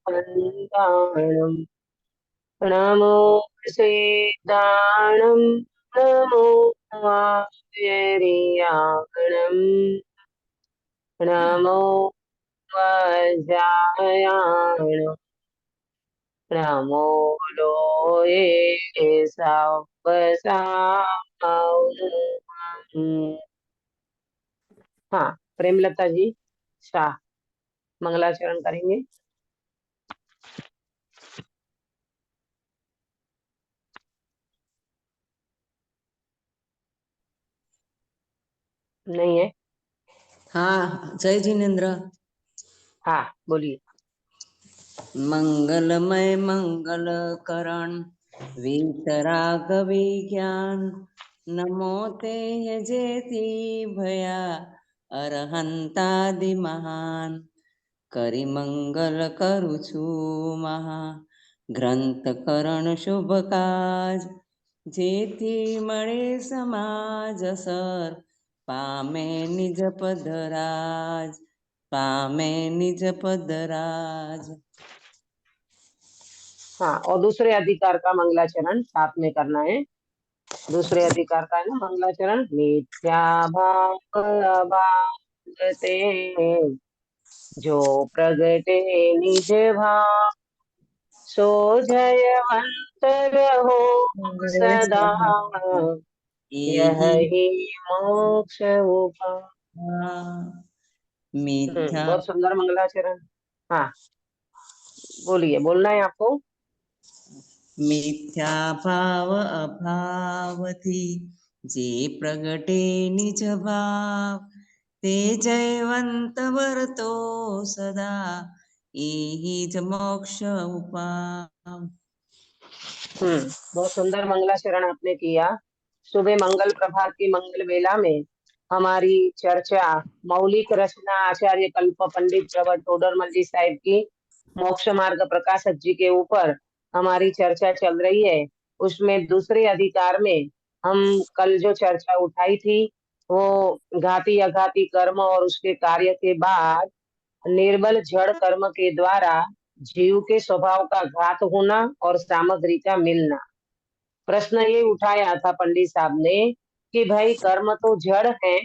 वन्दाणम् नमो सीताणम् नमो वार्याणम् नमो वज्रायाणम् नमो लोये सवसाम्। हाँ, प्रेमलता जी शाह मंगलाचरण करेंगे। नहीं है? हाँ, जय जिनेन्द्र। हाँ, बोलिए। मंगलमय मंगल करण वीतरागवी ज्ञान नमो ते यजेति भया अरहंतादि महान करि मंगल करुछु महा ग्रंथ करण शुभ काज जेथी मळे समाज सर पामे निज पदराज पामे निज पदराज। हाँ, और दूसरे अधिकार का मंगलाचरण साथ में करना है। दूसरे अधिकार का है ना मंगलाचरण। मिथ्या भाव अभावते जो प्रगटे निज भाव सो जयवंत रहो सदा यही मोक्ष उपाय। मिथ्या बहुत सुंदर मंगलाचरण। हाँ, बोलिए, बोलना है आपको। मिथ्या भाव अभावती जे प्रगटे निज भाव ते जयवंत वरतो सदा एही ज मोक्ष उपाय। बहुत सुंदर मंगलाचरण आपने किया। सुबह मंगल प्रभात की मंगल वेला में हमारी चर्चा मौलिक रचना आचार्य कल्प पंडित प्रवर टोडरमल जी साहिब की मोक्ष मार्ग प्रकाशक जी के ऊपर हमारी चर्चा चल रही है। उसमें दूसरे अधिकार में हम कल जो चर्चा उठाई थी वो घाती अघाती कर्म और उसके कार्य के बाद निर्बल जड़ कर्म के द्वारा जीव के स्वभाव का घात होना और सामग्री का मिलना। प्रश्न ये उठाया था पंडित साहब ने कि भाई कर्म तो जड़ है,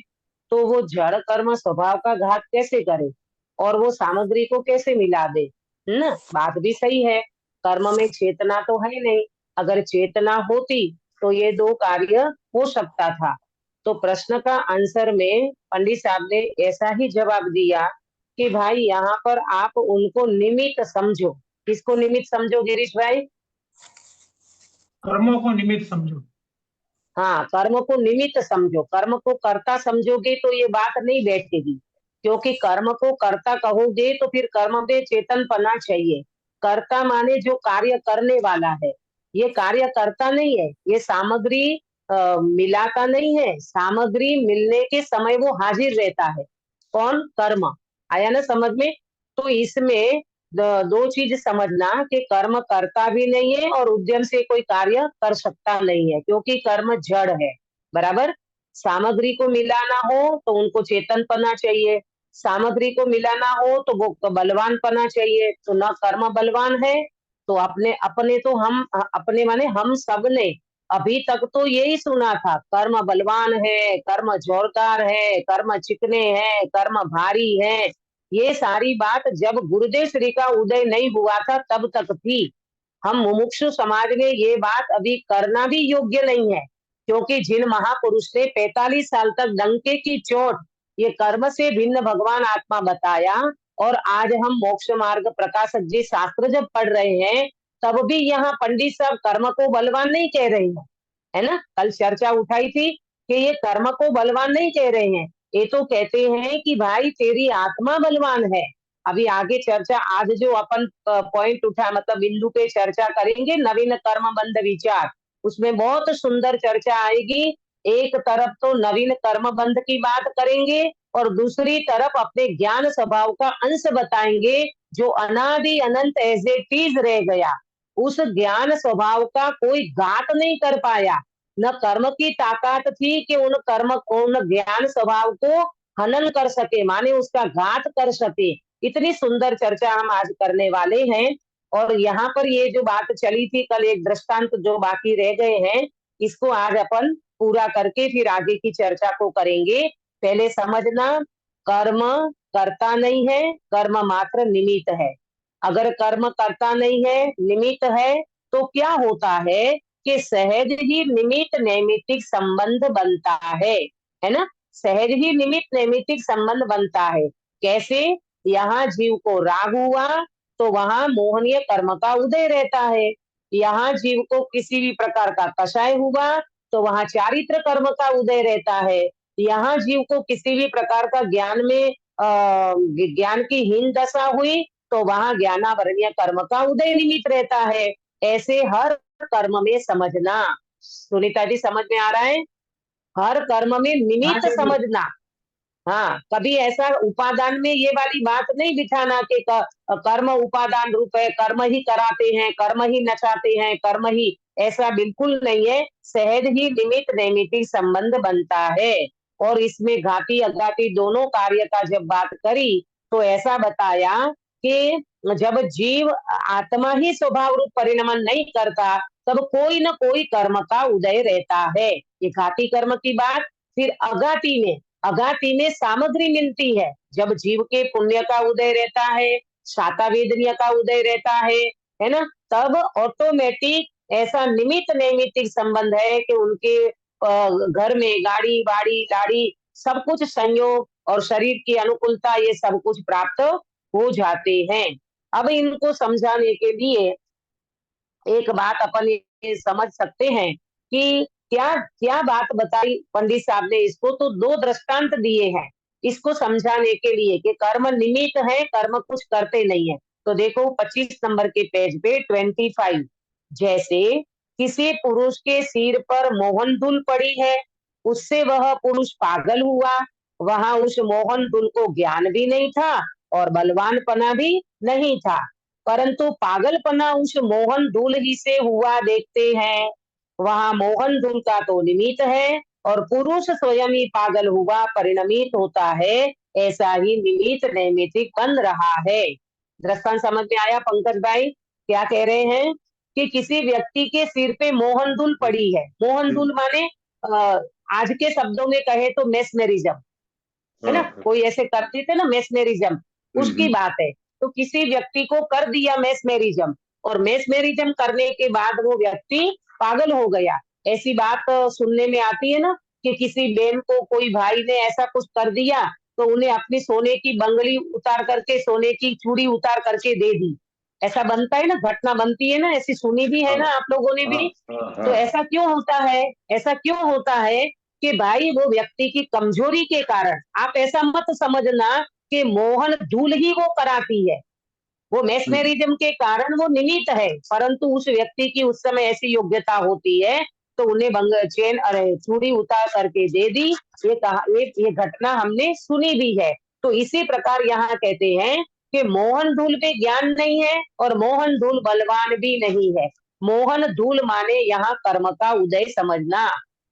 तो वो जड़ कर्म स्वभाव का घात कैसे करे और वो सामग्री को कैसे मिला दे। ना, बात भी सही है। कर्म में चेतना तो है नहीं, अगर चेतना होती तो ये दो कार्य हो सकता था। तो प्रश्न का आंसर में पंडित साहब ने ऐसा ही जवाब दिया कि भाई यहाँ पर आप उनको निमित्त समझो। किसको निमित्त समझो गिरीश भाई? कर्मों को निमित्त समझो। हाँ, कर्म को निमित्त समझो। कर्म को कर्ता समझोगे तो ये बात नहीं बैठेगी, क्योंकि कर्म को कर्ता कहोगे तो फिर कर्म में चेतनपना चाहिए। कर्ता माने जो कार्य करने वाला है। ये कार्य करता नहीं है, ये सामग्री मिलाता नहीं है। सामग्री मिलने के समय वो हाजिर रहता है। कौन? कर्म। आया ना समझ में? तो इसमें दो चीज समझना कि कर्म करता भी नहीं है और उद्यम से कोई कार्य कर सकता नहीं है, क्योंकि कर्म जड़ है। बराबर। सामग्री को मिलाना हो तो उनको चेतनपना चाहिए, सामग्री को मिलाना हो तो वो बलवानपना चाहिए। तो न कर्म बलवान है तो अपने अपने तो हम अपने माने हम सब ने अभी तक तो यही सुना था, कर्म बलवान है, कर्म जोरदार है, कर्म चिकने हैं, कर्म भारी है। ये सारी बात जब गुरुदेव श्री का उदय नहीं हुआ था तब तक थी। हम मुमुक्षु समाज में ये बात अभी करना भी योग्य नहीं है, क्योंकि जिन महापुरुष ने 45 साल तक डंके की चोट ये कर्म से भिन्न भगवान आत्मा बताया, और आज हम मोक्ष मार्ग प्रकाशक जी शास्त्र जब पढ़ रहे हैं तब भी यहाँ पंडित साहब कर्म को बलवान नहीं कह रहे हैं। है ना, कल चर्चा उठाई थी कि ये कर्म को बलवान नहीं कह रहे हैं, ये तो कहते हैं कि भाई तेरी आत्मा बलवान है। अभी आगे चर्चा आज जो अपन पॉइंट उठा मतलब बिंदु पे चर्चा करेंगे, नवीन कर्म बंध विचार, उसमें बहुत सुंदर चर्चा आएगी। एक तरफ तो नवीन कर्म बंध की बात करेंगे और दूसरी तरफ अपने ज्ञान स्वभाव का अंश बताएंगे जो अनादि अनंत एज इट इज रह गया। उस ज्ञान स्वभाव का कोई घात नहीं कर पाया। न कर्म की ताकत थी कि उन कर्म को, उन ज्ञान स्वभाव को हनन कर सके, माने उसका घात कर सके। इतनी सुंदर चर्चा हम आज करने वाले हैं। और यहाँ पर ये जो बात चली थी कल, एक दृष्टांत जो बाकी रह गए हैं, इसको आज अपन पूरा करके फिर आगे की चर्चा को करेंगे। पहले समझना, कर्म करता नहीं है, कर्म मात्र निमित्त है। अगर कर्म करता नहीं है, निमित्त है, तो क्या होता है कि सहज ही निमित्त नैमित्तिक संबंध बनता है ना। सहज ही निमित्त नैमित्तिक संबंध बनता है। कैसे? यहाँ जीव को राग हुआ तो वहां मोहनीय कर्म का उदय रहता है। यहाँ जीव को किसी भी प्रकार का कषाय हुआ तो वहां चारित्र कर्म का उदय रहता है। यहाँ जीव को किसी भी प्रकार का ज्ञान में ज्ञान की हीन दशा हुई तो वहां ज्ञानावरणीय कर्म का उदय निमित्त रहता है। ऐसे हर कर्म में समझना। सुनीता जी समझ में आ रहा है? हर कर्म में हाँ निमित्त दीदी। समझना। हाँ, कभी ऐसा उपादान में ये वाली बात नहीं बिठाना कि कर्म उपादान रूप है, कर्म ही कराते हैं, कर्म ही नचाते हैं, कर्म ही, ऐसा बिल्कुल नहीं है। सहज ही निमित्त नैमित्तिक संबंध बनता है। और इसमें घाती अघाती दोनों कार्य का जब बात करी तो ऐसा बताया कि जब जीव आत्मा ही स्वभाव रूप परिणमन नहीं करता तब कोई न कोई कर्म का उदय रहता है। ये घाती कर्म की बात। फिर अघाती में सामग्री मिलती है। जब जीव के पुण्य का उदय रहता है, शाता वेदनीय का उदय रहता है ना, तब ऑटोमेटिक ऐसा निमित्त नैमित्तिक संबंध है कि उनके घर में गाड़ी बाड़ी लाड़ी सब कुछ संयोग और शरीर की अनुकूलता ये सब कुछ प्राप्त हो जाते हैं। अब इनको समझाने के लिए एक बात अपन ये समझ सकते हैं कि क्या क्या बात बताई पंडित साहब ने। इसको तो दो दृष्टांत दिए हैं इसको समझाने के लिए कि कर्म निमित्त है, कर्म कुछ करते नहीं है। तो देखो 25 नंबर के पेज पे 25, जैसे किसी पुरुष के सिर पर मोहन धूल पड़ी है, उससे वह पुरुष पागल हुआ। वहां उस मोहन धूल को ज्ञान भी नहीं था और बलवानपना भी नहीं था, परंतु पागलपना उस मोहन धूल ही से हुआ देखते हैं। वहां मोहन धूल का तो निमित्त है और पुरुष स्वयं ही पागल हुआ परिणमित होता है। ऐसा ही निमित्त नैमित्तिक बन रहा है। दृष्टांत समझ में आया पंकज भाई? क्या कह रहे हैं कि किसी व्यक्ति के सिर पे मोहन धूल पड़ी है। मोहन धूल माने आज के शब्दों में कहे तो मेसमेरिज्म, है ना। कोई ऐसे करते थे ना मेसमेरिज्म, उसकी बात है। तो किसी व्यक्ति को कर दिया मेसमेरिज्म और मेसमेरिज्म करने के बाद वो व्यक्ति पागल हो गया। ऐसी बात सुनने में आती है ना कि किसी बहन को कोई भाई ने ऐसा कुछ कर दिया तो उन्हें अपनी सोने की बंगली उतार करके, सोने की चूड़ी उतार करके दे दी। ऐसा बनता है ना, घटना बनती है ना, ऐसी सुनी भी है ना आप लोगों ने भी। तो ऐसा क्यों होता है? ऐसा क्यों होता है कि भाई वो व्यक्ति की कमजोरी के कारण, आप ऐसा मत समझना कि मोहन धूल ही वो कराती है। वो मेसमेरिज्म के कारण वो निमित्त है, परंतु उस व्यक्ति की उस समय ऐसी योग्यता होती है तो उन्हें चेन अरे चूड़ी उतार करके दे दी। ये घटना हमने सुनी भी है। तो इसी प्रकार यहाँ कहते हैं कि मोहन धूल में ज्ञान नहीं है और मोहन धूल बलवान भी नहीं है। मोहन धूल माने यहाँ कर्म का उदय समझना।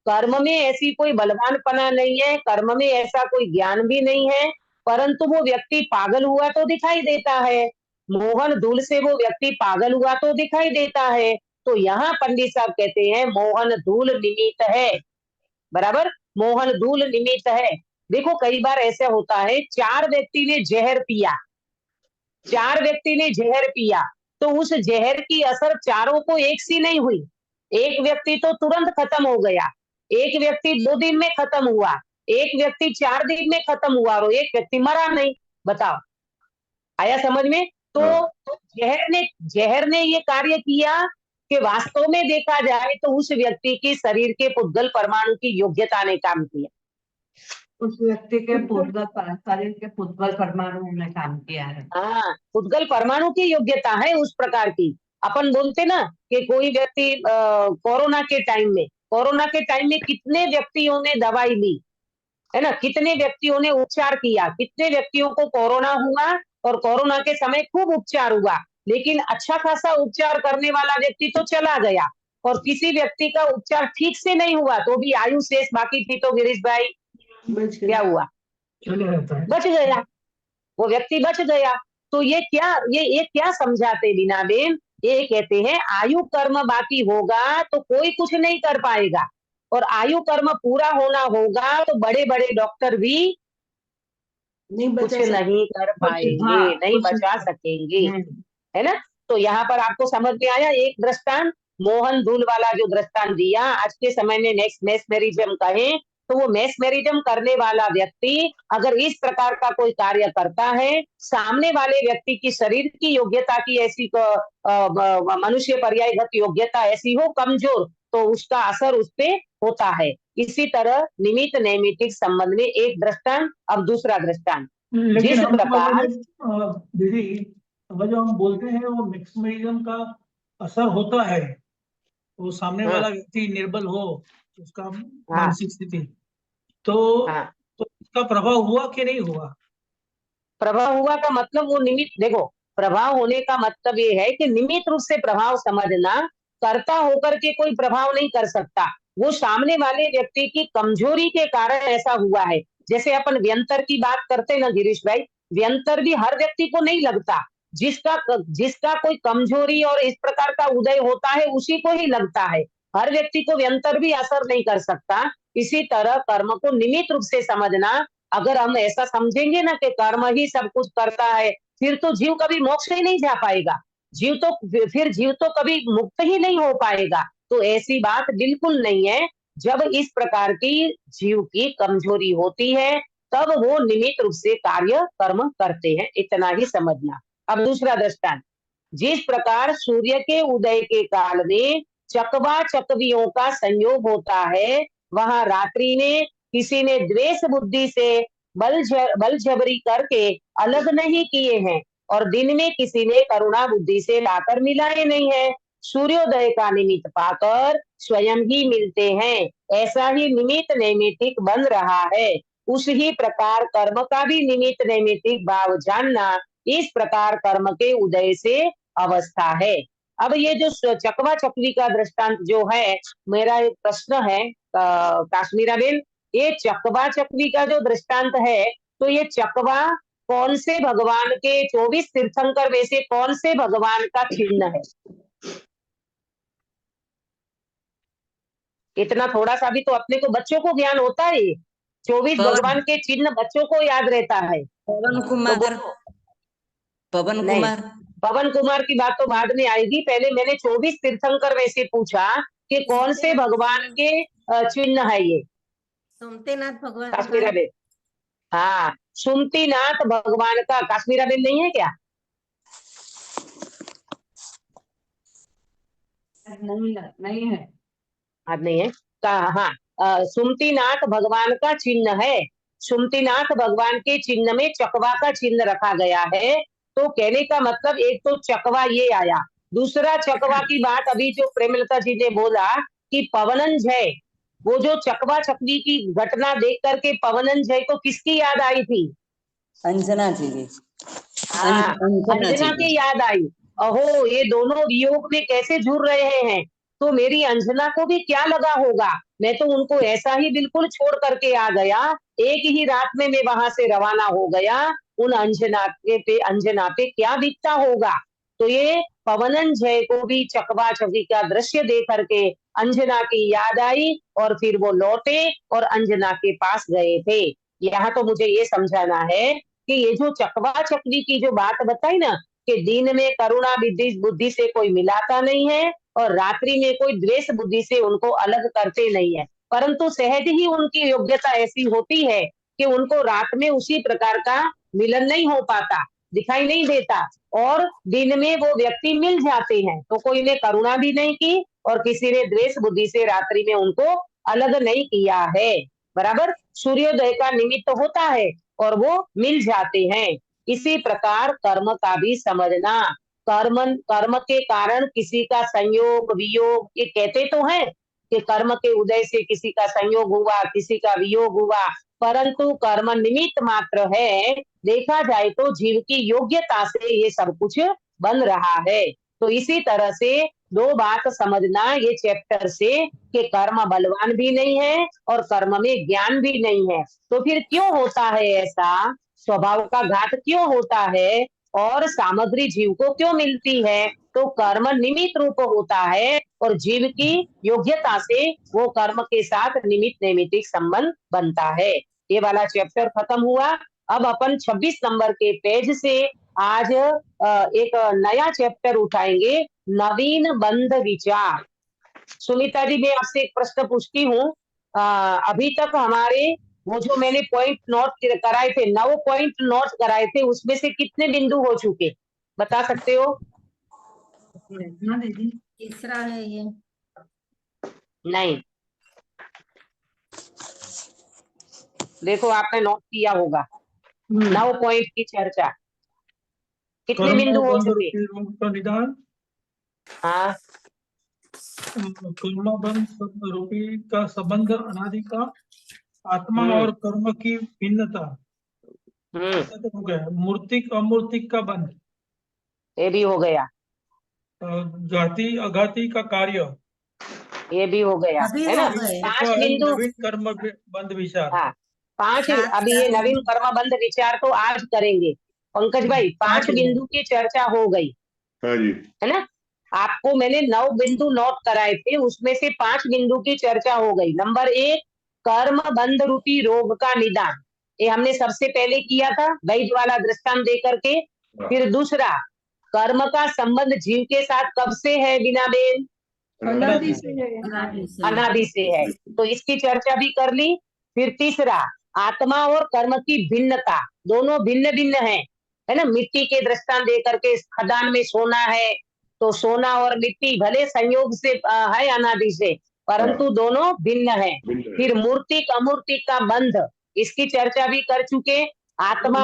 कर्म में ऐसी कोई बलवानपना नहीं है, कर्म में ऐसा कोई ज्ञान भी नहीं है, परंतु वो व्यक्ति पागल हुआ तो दिखाई देता है। मोहन धूल से वो व्यक्ति पागल हुआ तो दिखाई देता है। तो यहाँ पंडित साहब कहते हैं मोहन धूल निमित्त है। बराबर, मोहन धूल निमित्त है। देखो कई बार ऐसा होता है, चार व्यक्ति ने जहर पिया, चार व्यक्ति ने जहर पिया तो उस जहर की असर चारों को एक सी नहीं हुई। एक व्यक्ति तो तुरंत खत्म हो गया, एक व्यक्ति 2 दिन में खत्म हुआ, एक व्यक्ति 4 दिन में खत्म हुआ और एक व्यक्ति मरा नहीं। बताओ, आया समझ में? तो जहर ने ये कार्य किया कि वास्तव में देखा जाए तो उस व्यक्ति की शरीर के पुद्गल परमाणु की योग्यता ने काम किया। उस व्यक्ति के शरीर के पुद्गल परमाणु ने काम किया है। हाँ, पुद्गल परमाणु की योग्यता है उस प्रकार की। अपन बोलते ना कि कोई व्यक्ति कोरोना के टाइम में कितने व्यक्तियों ने दवाई ली, है ना, कितने व्यक्तियों ने उपचार किया, कितने व्यक्तियों को कोरोना हुआ और कोरोना के समय खूब उपचार हुआ, लेकिन अच्छा खासा उपचार करने वाला व्यक्ति तो चला गया और किसी व्यक्ति का उपचार ठीक से नहीं हुआ तो भी आयु शेष बाकी थी। तो गिरीश भाई क्या हुआ? बच गया। वो व्यक्ति बच गया। तो ये क्या समझाते बीना बेन, ये कहते हैं आयु कर्म बाकी होगा तो कोई कुछ नहीं कर पाएगा, और आयु कर्म पूरा होना होगा तो बड़े बड़े डॉक्टर भी नहीं कुछ बचा सकते। नहीं कर कुछ पाएंगे, हाँ नहीं कुछ बचा सकेंगे, हम्म, है ना। तो यहाँ पर आपको समझ में आया एक दृष्टांत, मोहन धूल वाला जो दृष्टांत दिया। आज के समय में नेक्स्ट मेस्मेरिज्म कहें तो वो मेस्मेरिज्म करने वाला व्यक्ति अगर इस प्रकार का कोई कार्य करता है, सामने वाले व्यक्ति की शरीर की योग्यता की ऐसी मनुष्य पर्यायगत योग्यता ऐसी हो कमजोर, तो उसका असर उस पे होता है। इसी तरह निमित्त नैमित्तिक संबंध में एक दृष्टांत, अब दूसरा दृष्टांत। लेकिन जिस हम समझ प्रकार में दीदी, वो जो हम बोलते हैं वो मैक्सिमलिज्म का असर होता है, वो सामने हाँ वाला व्यक्ति निर्बल हो, उसका हाँ मानसिक स्थिति, तो हाँ, तो उसका प्रभाव हुआ कि नहीं हुआ? प्रभाव हुआ का मतलब वो निमित्त, देखो प्रभाव होने का मतलब ये है कि निमित्त रूप से प्रभाव समझना, कर्ता होकर के कोई प्रभाव नहीं कर सकता, वो सामने वाले व्यक्ति की कमजोरी के कारण ऐसा हुआ है। जैसे अपन व्यंतर की बात करते ना गिरीश भाई, व्यंतर भी हर व्यक्ति को नहीं लगता, जिसका जिसका कोई कमजोरी और इस प्रकार का उदय होता है उसी को ही लगता है, हर व्यक्ति को व्यंतर भी असर नहीं कर सकता। इसी तरह कर्म को निमित्त रूप से समझना, अगर हम ऐसा समझेंगे ना कि कर्म ही सब कुछ करता है, फिर तो जीव कभी मोक्ष ही नहीं जा पाएगा, जीव तो फिर जीव तो कभी मुक्त ही नहीं हो पाएगा। तो ऐसी बात बिल्कुल नहीं है। जब इस प्रकार की जीव की कमजोरी होती है तब वो निमित्त रूप से कार्य कर्म करते हैं, इतना ही समझना। अब दूसरा दृष्टांत, जिस प्रकार सूर्य के उदय के काल में चकवा चकवियों का संयोग होता है, वहां रात्रि में किसी ने द्वेष बुद्धि से बल जबरी करके अलग नहीं किए हैं, और दिन में किसी ने करुणा बुद्धि से लाकर मिलाए नहीं है। सूर्योदय का निमित्त पाकर स्वयं ही मिलते हैं, ऐसा ही निमित्त नैमित्तिक बन रहा है। उस ही प्रकार कर्म का भी निमित्त नैमित्तिक भाव जानना इस प्रकार कर्म के उदय से अवस्था है। अब ये जो चकवा चकवी का दृष्टांत जो है, मेरा एक प्रश्न है काश्मीरा बेन, ये चकवा चकवी का जो दृष्टांत है, तो ये चकवा कौन से भगवान के 24 तीर्थंकर में से कौन से भगवान का चिन्ह है? इतना थोड़ा सा भी तो अपने को बच्चों को ज्ञान होता है। 24 पवन भगवान के चिन्ह बच्चों को याद रहता है। पवन तो कुमार, बोलो। पवन नहीं, कुमार। पवन कुमार की बात तो बाद में आएगी, पहले मैंने 24 तीर्थंकर में से पूछा कि कौन से भगवान के चिन्ह है ये। सोमतेनाथ भगवान का। काश्मीरा बेन, हाँ सुमतिनाथ भगवान का, काश्मीरा बेन नहीं है क्या? नहीं है। याद नहीं है हाँ, सुमतिनाथ भगवान का चिन्ह है। सुमतिनाथ भगवान के चिन्ह में चकवा का चिन्ह रखा गया है। तो कहने का मतलब एक तो चकवा ये आया, दूसरा चकवा की बात अभी जो प्रेमलता जी ने बोला कि पवनंजय, वो जो चकवा चकवी की घटना देख करके पवनंजय को किसकी याद आई थी? अंजना जी की। हाँ, अंजना जी अंजना की। की याद आई। अहो ये दोनों वियोग में कैसे जुड़ रहे हैं, तो मेरी अंजना को भी क्या लगा होगा। मैं तो उनको ऐसा ही बिल्कुल छोड़ करके आ गया, एक ही रात में मैं वहां से रवाना हो गया। उन अंजना पे क्या बीतता होगा। तो ये पवनंजय को भी चकवा चकवी का दृश्य देख करके अंजना की याद आई, और फिर वो लौटे और अंजना के पास गए थे। यहाँ तो मुझे ये समझाना है कि ये जो चकवा चकवी की जो बात बताई ना, कि दिन में करुणा बुद्धि से कोई मिलाता नहीं है, और रात्रि में कोई द्वेष बुद्धि से उनको अलग करते नहीं है, परंतु सहज ही उनकी योग्यता ऐसी होती है कि उनको रात में उसी प्रकार का मिलन नहीं हो पाता, दिखाई नहीं देता, और दिन में वो व्यक्ति मिल जाते हैं। तो कोई ने करुणा भी नहीं की और किसी ने द्वेष बुद्धि से रात्रि में उनको अलग नहीं किया है। बराबर सूर्योदय का निमित्त होता है और वो मिल जाते हैं। इसी प्रकार कर्म का भी समझना, कर्म के कारण किसी का संयोग वियोग, ये कहते तो हैं कि कर्म के उदय से किसी का संयोग हुआ, किसी का वियोग हुआ, परंतु कर्म निमित्त मात्र है। देखा जाए तो जीव की योग्यता से ये सब कुछ बन रहा है। तो इसी तरह से दो बात समझना ये चैप्टर से, कि कर्म बलवान भी नहीं है और कर्म में ज्ञान भी नहीं है। तो फिर क्यों होता है ऐसा स्वभाव का घात क्यों होता है और सामग्री जीव को क्यों मिलती है, तो कर्म निमित्त रूप होता है और जीव की योग्यता से वो कर्म के साथ निमित्त नैमित्तिक संबंध बनता है। ये वाला चैप्टर खत्म हुआ। अब अपन 26 नंबर के पेज से आज एक नया चैप्टर उठाएंगे, नवीन बंध विचार। सुनीता जी, मैं आपसे एक प्रश्न पूछती हूँ, अभी तक हमारे वो जो मैंने पॉइंट नोट कराए थे, 9 पॉइंट नोट कराए थे, उसमें से कितने बिंदु हो चुके, बता सकते हो? हाँ दीदी, तीसरा है ये। नहीं, देखो आपने नोट किया होगा 9 पॉइंट की चर्चा, कितने कर्म बिंदु हो बंध चुके? रूपी रोग का निदान, हाँ, कर्म बंध रूपी का संबंध अनादि का, आत्मा हम्म, और कर्म की भिन्नता, हम्म, ऐसा तो हो गया। मूर्तिक अमूर्तिक का बंध, ये भी हो गया, जाति अघाती का कार्य, ये भी हो गया, अभी है हो ना? गए। 5 है बिंदु। नवीन कर्म बंध विचार। हाँ, 5। 7 अभी ये 7 नवीन कर्मबंध विचार तो आज करेंगे। पंकज भाई, 5 5 हो बिंदु गए। की चर्चा हो गई, हाँ जी। है ना? आपको मैंने 9 बिंदु नोट कराए थे, उसमें से 5 बिंदु की चर्चा हो गई। नंबर 1, कर्म बंध रूपी रोग का निदान, ये हमने सबसे पहले किया था वैध वाला दृष्टांत दे करके। फिर दूसरा, कर्म का संबंध जीव के साथ कब से है बिना बेन? अनादि से है। अनादि से। अनादि से है, तो इसकी चर्चा भी कर ली। फिर तीसरा, आत्मा और कर्म की भिन्नता, दोनों भिन्न भिन्न है ना? मिट्टी के दृष्टांत दे करके, इस खदान में सोना है, तो सोना और मिट्टी भले संयोग से है अनादि से, परंतु दोनों भिन्न है। फिर मूर्तिक अमूर्तिक का बंध, इसकी चर्चा भी कर चुके। आत्मा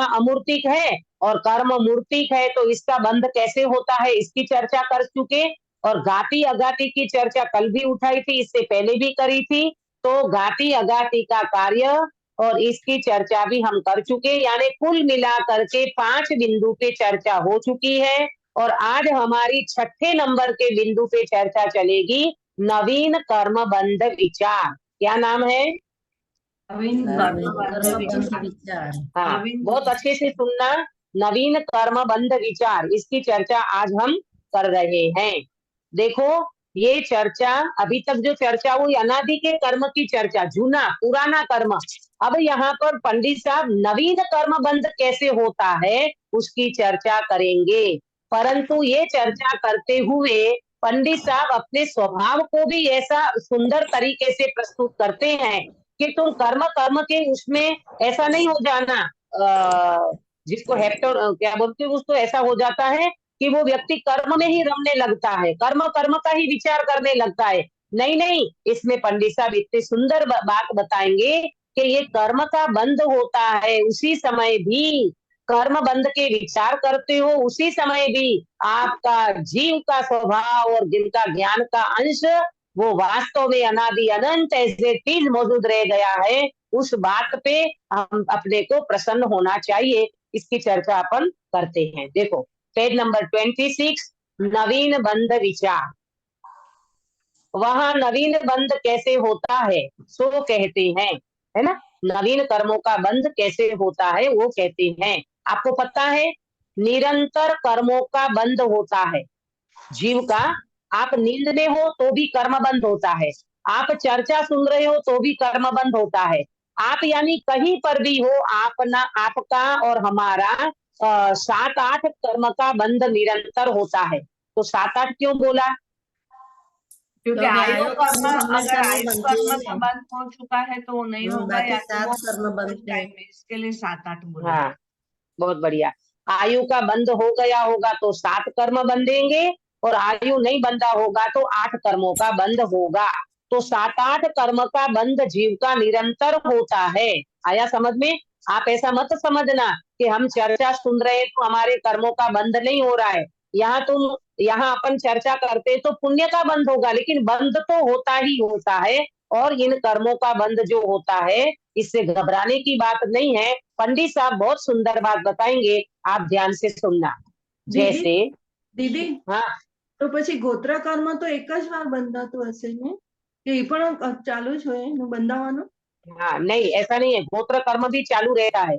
अमूर्तिक है और कर्म मूर्तिक है, तो इसका बंध कैसे होता है, इसकी चर्चा कर चुके। और घाती अघाती की चर्चा कल भी उठाई थी, इससे पहले भी करी थी। तो घाती अघाती का कार्य और इसकी चर्चा भी हम कर चुके, यानी कुल मिला करके 5 बिंदु पे चर्चा हो चुकी है। और आज हमारी 6ठे नंबर के बिंदु पे चर्चा चलेगी, नवीन कर्म बंध विचार। क्या नाम है? नवीन नवीन कर्मबंध कर्मबंध विचार। विचार। हाँ, नवीन बहुत अच्छे से सुनना, नवीन कर्म बंध विचार, इसकी चर्चा आज हम कर रहे हैं। देखो, ये चर्चा अभी तक जो चर्चा हुई अनादि के कर्म की चर्चा, जूना पुराना कर्म। अब यहाँ पर पंडित साहब नवीन कर्म बंध कैसे होता है उसकी चर्चा करेंगे। परंतु ये चर्चा करते हुए पंडित साहब अपने स्वभाव को भी ऐसा सुंदर तरीके से प्रस्तुत करते हैं कि तुम कर्म कर्म के उसमें ऐसा नहीं हो जाना, जिसको हेक्टर क्या बोलते हैं, उसको ऐसा हो जाता है कि वो व्यक्ति कर्म में ही रमने लगता है, कर्म कर्म का ही विचार करने लगता है। नहीं नहीं, इसमें पंडित साहब इतनी सुंदर बात बताएंगे कि ये कर्म का बंध होता है, उसी समय भी कर्म बंध के विचार करते हो, उसी समय भी आपका जीव का स्वभाव और जिनका ज्ञान का अंश वो वास्तव में अनादि अनंत ऐसे चीज मौजूद रह गया है, उस बात पे हम अपने को प्रसन्न होना चाहिए। इसकी चर्चा अपन करते हैं। देखो, पेज नंबर 26, नवीन बंध विचार। वहां नवीन बंध कैसे होता है सो कहते हैं, है ना? नवीन कर्मों का बंध कैसे होता है वो कहते हैं। आपको पता है, निरंतर कर्मों का बंध होता है जीव का। आप नींद में हो तो भी कर्म बंद होता है, आप चर्चा सुन रहे हो तो भी कर्म बंद होता है। आप यानी कहीं पर भी हो, आपका और हमारा 7-8 कर्म का बंध निरंतर होता है। तो 7-8 क्यों बोला? क्योंकि आयु कर्म, अगर नहीं आयु बनती कर्म है। का बंद हो चुका है तो वो नहीं होगा, बाकी या तो 7 वो कर्म बनते टाइम हैं। में, इसके लिए 7-8 बोला। हाँ, बहुत बढ़िया। आयु का बंध हो गया होगा तो 7 कर्म बंधेंगे, और आयु नहीं बंधा होगा तो 8 कर्मों का बंध होगा। तो 7-8 कर्म का बंध जीव का निरंतर होता है। आया समझ में? आप ऐसा मत समझना कि हम चर्चा सुन रहे हैं तो हमारे कर्मों का बंध नहीं हो रहा है। यहाँ अपन चर्चा करते तो पुण्य का बंध होगा, लेकिन बंध तो होता ही होता है। और इन कर्मों का बंध जो होता है, इससे घबराने की बात नहीं है। पंडित साहब बहुत सुंदर बात बताएंगे, आप ध्यान से सुनना। जैसे दीदी, हाँ, તો પછી ગોત્ર કર્મ તો એક જ વાર બંધાતું હશે ને, કે એ પણ ચાલુ જ હોય એનું બંધાવાનું? हाँ, नहीं ऐसा नहीं है, गोत्र कर्म भी चालू रहता है।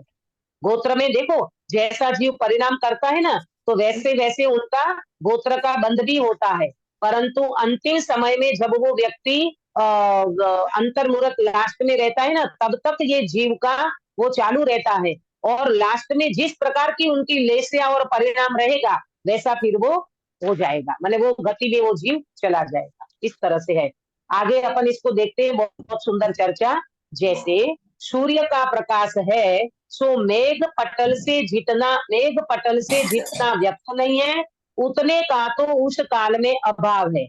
गोत्र में देखो जैसा जीव परिणाम करता है ना, तो वैसे वैसे उनका गोत्र का बंध भी होता है। परंतु अंतिम समय में जब वो व्यक्ति अंतर्मुहूर्त लास्ट में रहता है ना, तब तक ये जीव का वो चालू रहता है। और लास्ट में जिस प्रकार की उनकी लेस्या और परिणाम रहेगा, वैसा फिर वो हो जाएगा, मतलब वो गति में वो जीव चला जाएगा। इस तरह से है। आगे अपन इसको देखते हैं, बहुत सुंदर चर्चा। जैसे सूर्य का प्रकाश है, सो मेघ पटल से जितना व्यक्त नहीं है, उतने का तो उस काल में अभाव है।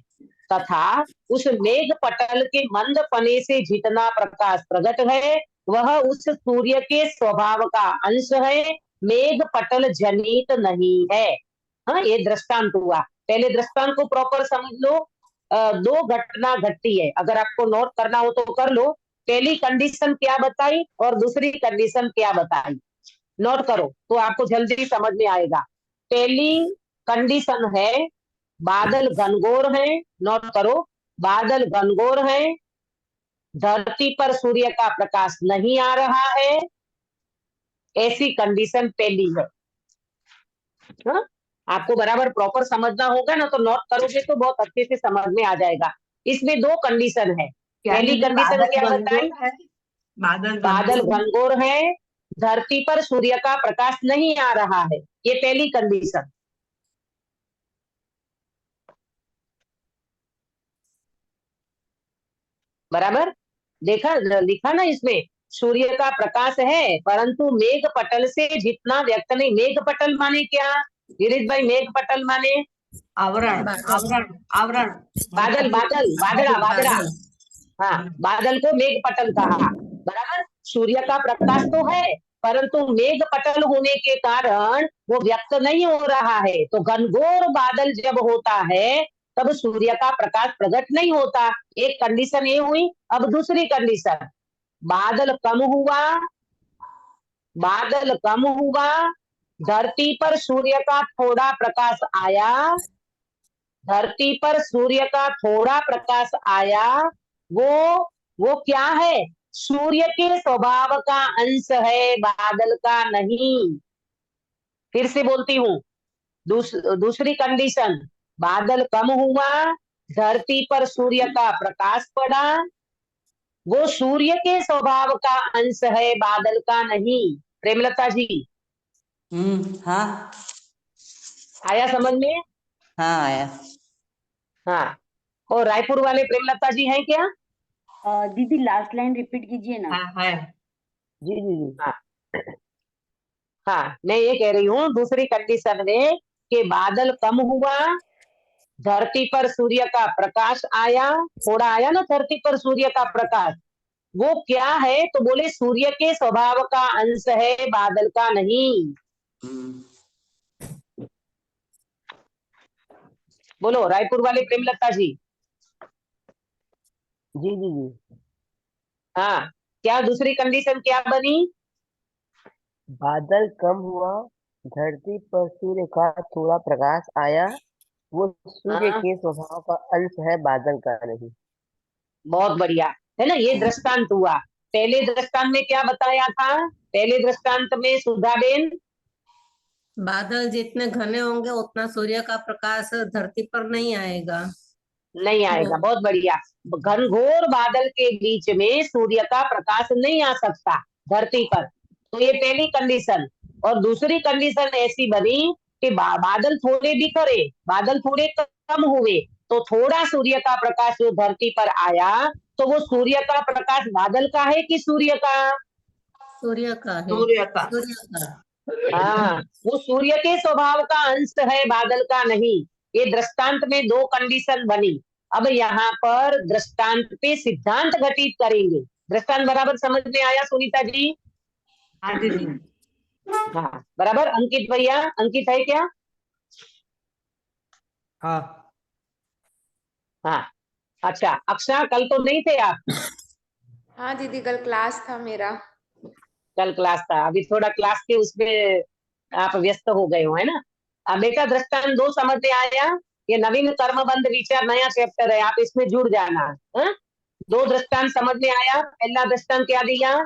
तथा उस मेघ पटल के मंद पने से जितना प्रकाश प्रकट है, वह उस सूर्य के स्वभाव का अंश है, मेघ पटल जनित नहीं है। हाँ, ये दृष्टांत हुआ। पहले दृष्टांत को प्रॉपर समझ लो। दो घटना घटती है, अगर आपको नोट करना हो तो कर लो। पहली कंडीशन क्या बताई और दूसरी कंडीशन क्या बताई, नोट करो तो आपको जल्दी समझ में आएगा। पहली कंडीशन है बादल घनघोर है, नोट करो, बादल घनघोर है, धरती पर सूर्य का प्रकाश नहीं आ रहा है, ऐसी कंडीशन पहली है। हाँ? आपको बराबर प्रॉपर समझना होगा ना, तो नोट करोगे तो बहुत अच्छे से समझ में आ जाएगा। इसमें दो कंडीशन है। पहली दीदी कंडीशन बादल क्या बताई? घनघोर है? बादल बादल घनघोर घनघोर है, धरती पर सूर्य का प्रकाश नहीं आ रहा है, ये पहली कंडीशन। बराबर देखा, लिखा ना इसमें, सूर्य का प्रकाश है परंतु मेघ पटल से जितना व्यक्त नहीं। मेघ पटल माने क्या गिरीश भाई? मेघ पटल माने आवरण, बादल आवरण, आवरण। बादल, बादल, वादरा, वादरा। बादल हाँ, बादल को मेघ पटल कहा। बराबर, सूर्य का प्रकाश तो है परंतु मेघ पटल होने के कारण वो व्यक्त नहीं हो रहा है। तो घनघोर बादल जब होता है तब सूर्य का प्रकाश प्रकट नहीं होता। एक कंडीशन ये हुई। अब दूसरी कंडीशन, बादल कम हुआ, बादल कम हुआ, धरती पर सूर्य का थोड़ा प्रकाश आया, धरती पर सूर्य का थोड़ा प्रकाश आया, वो क्या है? सूर्य के स्वभाव का अंश है, बादल का नहीं। फिर से बोलती हूँ, दूसरी कंडीशन, बादल कम हुआ, धरती पर सूर्य का प्रकाश पड़ा, वो सूर्य के स्वभाव का अंश है, बादल का नहीं। प्रेमलता जी, हाँ आया समझ में? हाँ आया। हाँ, और रायपुर वाले प्रेमलता जी हैं क्या? दीदी लास्ट लाइन रिपीट कीजिए ना। हाँ है। जी जी जी, हाँ हाँ, मैं ये कह रही हूँ दूसरी कंडीशन में कि बादल कम हुआ, धरती पर सूर्य का प्रकाश आया, थोड़ा आया ना धरती पर सूर्य का प्रकाश, वो क्या है? तो बोले सूर्य के स्वभाव का अंश है, बादल का नहीं। बोलो रायपुर वाले प्रेमलता जी। जी जी जी, हाँ, क्या दूसरी कंडीशन क्या बनी? बादल कम हुआ, धरती पर सूर्य का थोड़ा प्रकाश आया, वो सूर्य हाँ, के स्वभाव का अंश है, बादल का नहीं। बहुत बढ़िया है ना। ये दृष्टांत हुआ। पहले दृष्टांत में क्या बताया था? पहले दृष्टांत में सुधाबेन, बादल जितने घने होंगे उतना सूर्य का प्रकाश धरती पर नहीं आएगा। नहीं आएगा, बहुत बढ़िया। घनघोर बादल के बीच में सूर्य का प्रकाश नहीं आ सकता धरती पर, तो ये पहली कंडीशन। और दूसरी कंडीशन ऐसी बनी कि बादल थोड़े बिखरे, बादल थोड़े कम हुए, तो थोड़ा सूर्य का प्रकाश जो धरती पर आया, तो वो सूर्य का प्रकाश बादल का है कि सूर्य का? सूर्य का है। सूर्य का। सूर्य का। हाँ, वो सूर्य के स्वभाव का अंश है, बादल का नहीं। ये दृष्टांत में दो कंडीशन बनी। अब यहाँ पर दृष्टांत पे सिद्धांत घटित करेंगे। दृष्टांत बराबर समझ में आया सुनीता जी? हाँ दीदी। हाँ बराबर। अंकित भैया, अंकित है क्या? हाँ हाँ, अच्छा। अक्षा, कल तो नहीं थे आप? हाँ दीदी, कल क्लास था मेरा। कल क्लास था, अभी थोड़ा क्लास के उसमें आप व्यस्त हो गए हो, है ना? अब बेटा दृष्टांत दो समझ में आया? ये नवीन कर्मबंध विचार नया चैप्टर है, आप इसमें जुड़ जाना। हाँ? दो दृष्टांत समझ में आया? पहला दृष्टांत क्या दिया?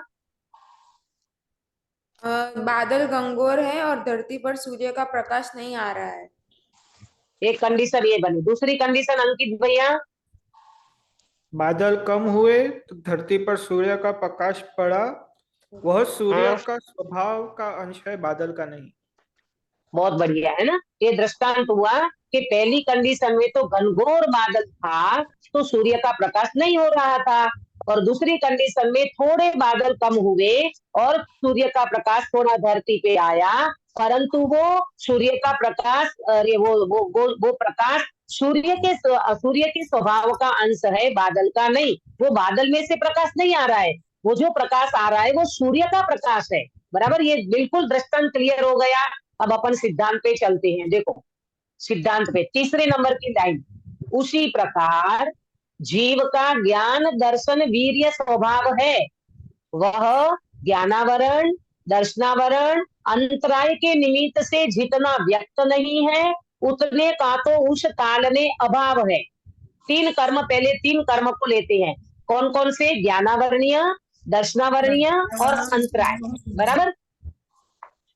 बादल घनघोर है और धरती पर सूर्य का प्रकाश नहीं आ रहा है। एक कंडीशन ये बनी। दूसरी कंडीशन अंकित भैया। बादल कम हुए तो धरती पर सूर्य का प्रकाश पड़ा, वह सूर्य हाँ, का स्वभाव का अंश है, बादल का नहीं। बहुत बढ़िया है ना। ये दृष्टांत हुआ कि पहली कंडीशन में तो घनघोर बादल था तो सूर्य का प्रकाश नहीं हो रहा था, और दूसरी कंडीशन में थोड़े बादल कम हुए और सूर्य का प्रकाश थोड़ा धरती पे आया, परंतु वो सूर्य का प्रकाश, अरे वो प्रकाश सूर्य के स्वभाव का अंश है, बादल का नहीं। वो बादल में से प्रकाश नहीं आ रहा है, वो जो प्रकाश आ रहा है वो सूर्य का प्रकाश है। बराबर, ये बिल्कुल दृष्टांत क्लियर हो गया। अब अपन सिद्धांत पे चलते हैं। देखो सिद्धांत पे तीसरे नंबर की लाइन, उसी प्रकार जीव का ज्ञान दर्शन वीर्य स्वभाव है, वह ज्ञानावरण दर्शनावरण अंतराय के निमित्त से जितना व्यक्त नहीं है उतने का तो उस काल में अभाव है। तीन कर्म, पहले तीन कर्म को लेते हैं। कौन कौन से? ज्ञानावरणीय, दर्शनावरणीय और अंतराय। बराबर,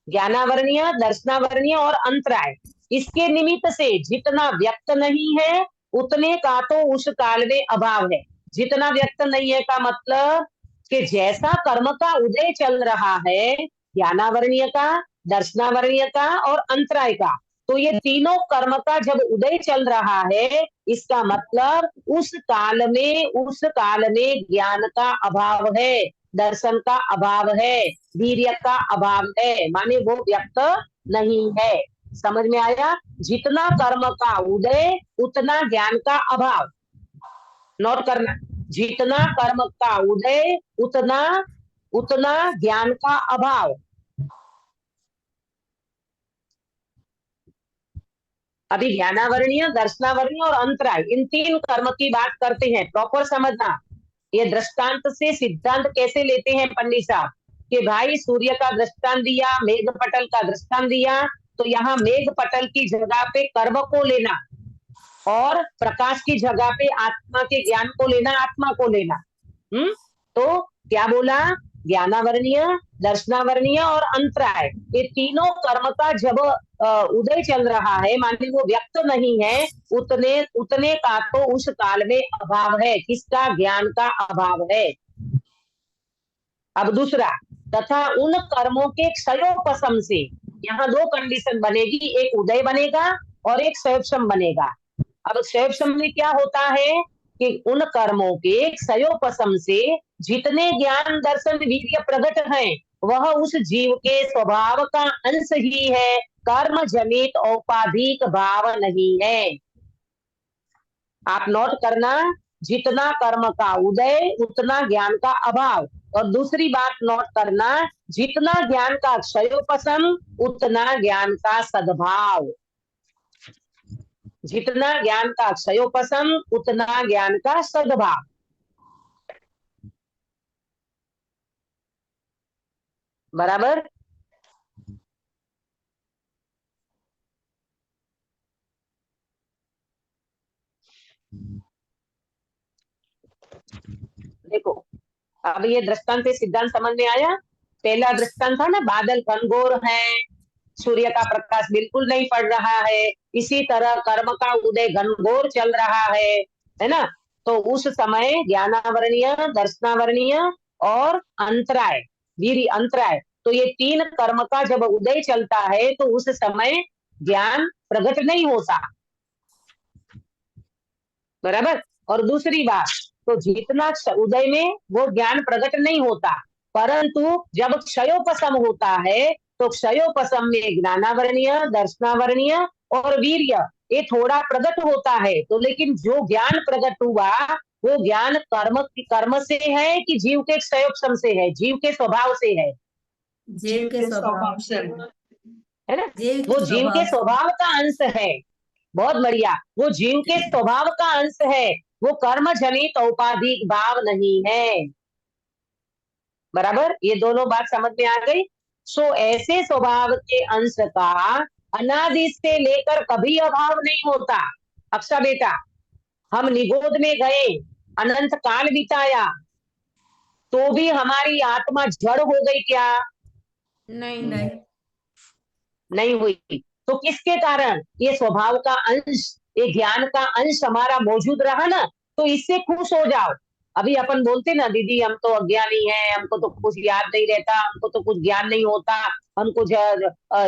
ज्ञानावरणीय, दर्शनावरणीय और अंतराय, इसके निमित्त से जितना व्यक्त नहीं है उतने का तो उस काल में अभाव है। जितना व्यक्त नहीं है का मतलब कि जैसा कर्म का उदय चल रहा है, ज्ञानावरणीय का, दर्शनावरणीय का और अंतराय का, तो ये तीनों कर्म का जब उदय चल रहा है, इसका मतलब उस काल में ज्ञान का अभाव है, दर्शन का अभाव है, वीर्य का अभाव है, माने वो व्यक्त नहीं है। समझ में आया? जितना कर्म का उदय उतना ज्ञान का अभाव। नोट करना, जितना कर्म का उदय उतना उतना ज्ञान का अभाव। अभी ज्ञानावरणीय, दर्शनावरणीय और अंतराय, इन तीन कर्म की बात करते हैं। प्रॉपर समझना, ये दृष्टांत से सिद्धांत कैसे लेते हैं पंडित साहब, कि भाई सूर्य का दृष्टांत दिया, मेघ पटल का दृष्टांत दिया, तो यहाँ मेघ पटल की जगह पे कर्म को लेना और प्रकाश की जगह पे आत्मा के ज्ञान को लेना, आत्मा को लेना। तो क्या बोला? ज्ञानावरणीय, दर्शनावरणीय और अंतराय, ये तीनों कर्म का जब उदय चल रहा है, माने वो व्यक्त नहीं है, उतने का तो उस काल में अभाव है। किसका? ज्ञान का अभाव है। अब दूसरा, तथा उन कर्मों के क्षयोपशम से, यहाँ दो कंडीशन बनेगी, एक उदय बनेगा और एक क्षयोपशम बनेगा। अब क्षयोपशम में क्या होता है कि उन कर्मों के क्षयोपशम से जितने ज्ञान दर्शन वीर्य प्रकट हैं, वह उस जीव के स्वभाव का अंश ही है, कर्म जनित औपाधिक भाव नहीं है। आप नोट करना, जितना कर्म का उदय उतना ज्ञान का अभाव। और दूसरी बात नोट करना, जितना ज्ञान का क्षयोपशम उतना ज्ञान का सद्भाव। जितना ज्ञान का क्षयोपशम उतना ज्ञान का सद्भाव। बराबर। देखो अब ये दृष्टांत से सिद्धांत समझ में आया। पहला दृष्टांत था ना, बादल घनघोर है, सूर्य का प्रकाश बिल्कुल नहीं पड़ रहा है, इसी तरह कर्म का उदय घनघोर चल रहा है ना। तो उस समय ज्ञानावरणीय, दर्शनावरणीय और अंतराय, वीर्य अंतराय, तो ये तीन कर्म का जब उदय चलता है तो उस समय ज्ञान प्रकट नहीं होता। बराबर। और दूसरी बात, तो जितना उदय में वो ज्ञान प्रकट नहीं होता, परंतु जब क्षयोपशम होता है तो क्षयोपशम में ज्ञानावरणीय, दर्शनावरणीय और वीर्य ये थोड़ा प्रकट होता है। तो लेकिन जो ज्ञान प्रकट हुआ वो ज्ञान कर्म से है कि जीव के क्षयोपशम से है, जीव के स्वभाव से है? जीव के स्वभाव से। है ना, जीव वो के जीव के स्वभाव का अंश है। बहुत बढ़िया, वो जीव के स्वभाव का अंश है, वो कर्म जनित औपाधिक भाव नहीं है। बराबर, ये दोनों बात समझ में आ गई। सो ऐसे स्वभाव के अंश का अनादि से लेकर कभी अभाव नहीं होता। अक्षा बेटा, हम निगोद में गए, अनंत काल बिताया, तो भी हमारी आत्मा जड़ हो गई क्या? नहीं नहीं नहीं हुई। तो किसके कारण? ये स्वभाव का अंश, ये ज्ञान का अंश हमारा मौजूद रहा ना, तो इससे खुश हो जाओ। अभी अपन बोलते ना, दीदी हम तो अज्ञानी हैं, हमको तो कुछ याद नहीं रहता, हमको तो कुछ ज्ञान नहीं होता, हमको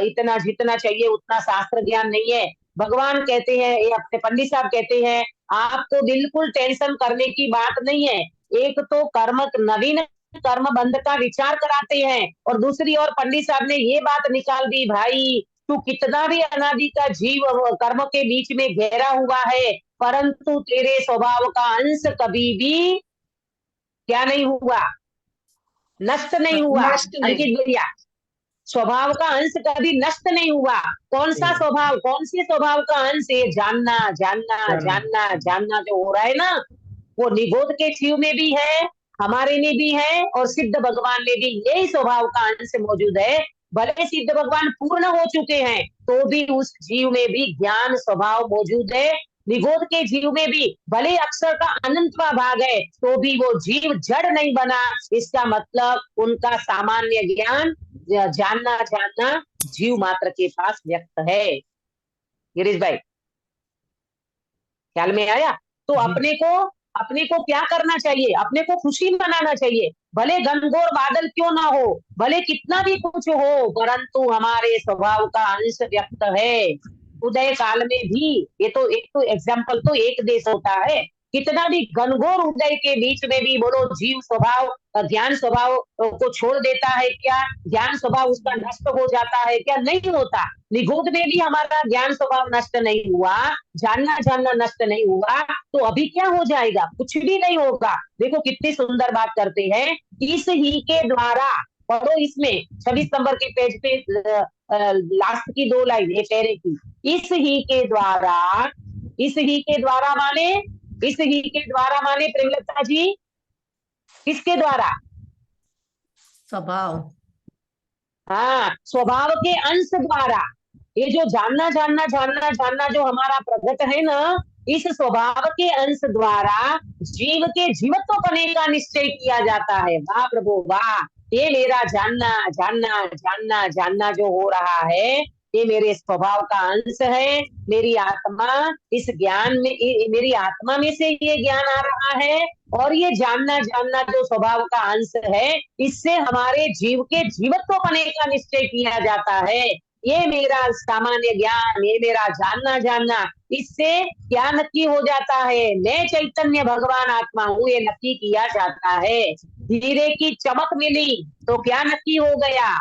इतना जितना चाहिए उतना शास्त्र ज्ञान नहीं है। भगवान कहते हैं, ये अपने पंडित साहब कहते हैं, आपको बिल्कुल टेंशन करने की बात नहीं है। एक तो नवीन कर्म बंध का विचार कराते हैं, और दूसरी ओर पंडित साहब ने ये बात निकाल दी, भाई तू कितना भी अनादि का जीव कर्म के बीच में घेरा हुआ है, परंतु तेरे स्वभाव का अंश कभी भी क्या नहीं हुआ, नष्ट नहीं हुआ। अंकित भैया, स्वभाव का अंश कभी नष्ट नहीं हुआ। कौन सा स्वभाव, कौन से स्वभाव का अंश? ये जानना जानना जानना जानना जो हो रहा है ना, वो निगोद के जीव में भी है, हमारे में भी है, और सिद्ध भगवान में भी यही स्वभाव का अंश मौजूद है। भले सिद्ध भगवान पूर्ण हो चुके हैं, तो भी उस जीव में भी ज्ञान स्वभाव मौजूद है। निगोद के जीव में भी भले अक्षर का अनंतवा भाग है, तो भी वो जीव जड़ नहीं बना। इसका मतलब उनका सामान्य ज्ञान, जानना जानना जीव मात्र के पास व्यक्त है। गिरीश भाई, ख्याल में आया? तो अपने को क्या करना चाहिए? अपने को खुशी मनाना चाहिए, भले घनघोर बादल क्यों ना हो, भले कितना भी कुछ हो, परंतु हमारे स्वभाव का अंश व्यक्त है। उदय काल में भी, ये तो एक एग्जाम्पल तो एक देश होता है, कितना भी घनघोर उदय के बीच में भी बोलो जीव स्वभाव, ज्ञान स्वभाव को छोड़ देता है क्या? ज्ञान स्वभाव उसका नष्ट हो जाता है क्या? नहीं होता। निगोद में भी हमारा ज्ञान स्वभाव नष्ट नहीं हुआ, जानना जानना नष्ट नहीं हुआ, तो अभी क्या हो जाएगा? कुछ भी नहीं होगा। देखो कितनी सुंदर बात करते हैं, इस ही के द्वारा, पढ़ो इसमें 26 नंबर के पेज पे लास्ट की 2 लाइन है पैरे की, इस ही के द्वारा, इस ही के द्वारा माने, इस ही के द्वारा माने प्रेमलता जी, किसके द्वारा? स्वभाव, हाँ, स्वभाव के अंश द्वारा। ये जो जानना जानना जानना जानना जो हमारा प्रगट है ना, इस स्वभाव के अंश द्वारा जीव के जीवत्व बने का निश्चय किया जाता है। वाह प्रभु वाह, ये मेरा जानना जानना जानना जानना जो हो रहा है, ये मेरे स्वभाव का अंश है। मेरी आत्मा इस ज्ञान में, मेरी आत्मा में से ये ज्ञान आ रहा है, और ये जानना जानना जो स्वभाव का अंश है, इससे हमारे जीव के जीवत्व बने का निश्चय किया जाता है। ये मेरा सामान्य ज्ञान, ये मेरा जानना जानना, इससे क्या नक्की हो जाता है? मैं चैतन्य भगवान आत्मा हूँ, ये नक्की किया जाता है। हीरे की चमक मिली तो क्या नक्की हो गया?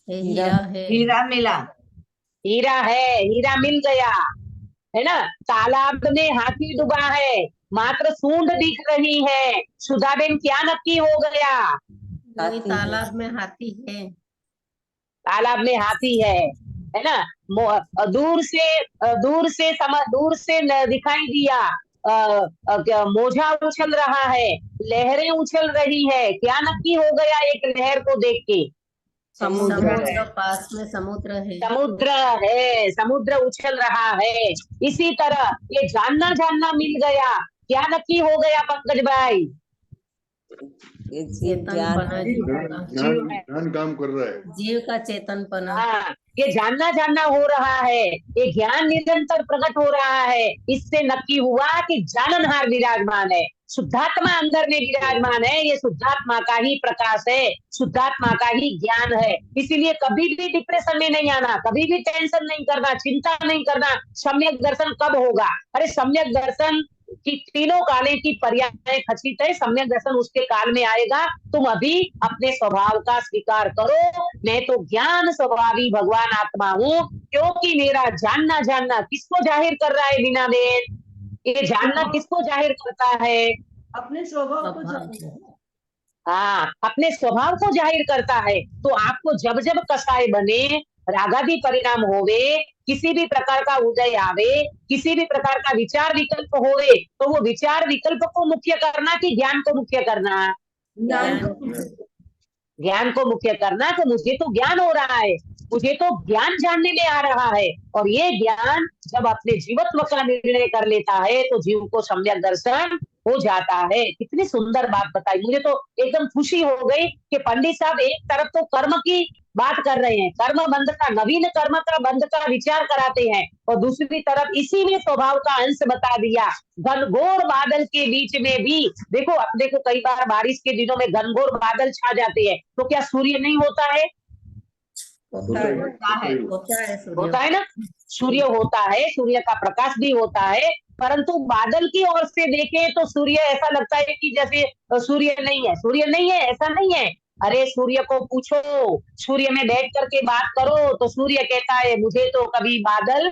ये हीरा है, हीरा मिला, हीरा है, हीरा मिल गया, है ना? तालाब में हाथी डूबा है, मात्र सूंड दिख रही है, सुधाबेन क्या नक्की हो गया? नहीं, तालाब में हाथी है। तालाब में हाथी है ना? दूर से दिखाई दिया, मोजा उछल रहा है, लहरें उछल रही है, क्या नक्की हो गया एक लहर को देख के? समुद्र, पास में समुद्र है। समुद्र है, समुद्र उछल रहा है। इसी तरह ये जानना जानना मिल गया, क्या नक्की हो गया पंकज भाई? चेतनपना, ज्ञान काम कर रहा है, जीव का चेतनपना। हाँ, ये जानना जानना हो रहा है, ये ज्ञान निरंतर प्रकट हो रहा है। इससे नक्की हुआ कि जाननहार विराजमान है, शुद्धात्मा अंदर में विराजमान है। ये शुद्धात्मा का ही प्रकाश है, शुद्धात्मा का ही ज्ञान है। इसीलिए कभी भी डिप्रेशन में नहीं आना, कभी भी टेंशन नहीं करना, चिंता नहीं करना। सम्यक दर्शन कब होगा? अरे सम्यक दर्शन की तीनों काले की पर्याय खचित है, सम्यक दर्शन उसके काल में आएगा। तुम अभी अपने स्वभाव का स्वीकार करो, मैं तो ज्ञान स्वभावी भगवान आत्मा हूँ। क्योंकि मेरा जानना जानना किसको जाहिर कर रहा है बिना बेन? ये जानना किसको जाहिर करता है? अपने स्वभाव को जाहिर। हाँ, अपने स्वभाव को जाहिर करता है। तो आपको जब जब कसाय बने, रागादि परिणाम होवे, किसी भी प्रकार का उदय आवे, किसी भी प्रकार का विचार विकल्प होवे, तो वो विचार विकल्प को मुख्य करना कि ज्ञान को मुख्य करना? ज्ञान को मुख्य करना। तो मुझे तो ज्ञान हो रहा है, मुझे तो ज्ञान जानने में आ रहा है, और ये ज्ञान जब अपने जीवत्व का निर्णय कर लेता है, तो जीव को सम्यक दर्शन हो जाता है। कितनी सुंदर बात बताई, मुझे तो एकदम खुशी हो गई कि पंडित साहब एक तरफ तो कर्म की बात कर रहे हैं, कर्म बंध का, नवीन कर्म का बंध का विचार कराते हैं, और दूसरी तरफ इसी में स्वभाव का अंश बता दिया। घनघोर बादल के बीच में भी देखो, अपने को कई बार बारिश के दिनों में घनघोर बादल छा जाते हैं, तो क्या सूर्य नहीं होता है? होता है, होता है। होता है सूर्य। होता है ना, सूर्य होता है, सूर्य का प्रकाश भी होता है, परंतु बादल की ओर से देखें तो सूर्य ऐसा लगता है कि जैसे सूर्य नहीं है, सूर्य नहीं है, ऐसा नहीं है। अरे सूर्य को पूछो, सूर्य में बैठ करके बात करो तो सूर्य कहता है मुझे तो कभी बादल,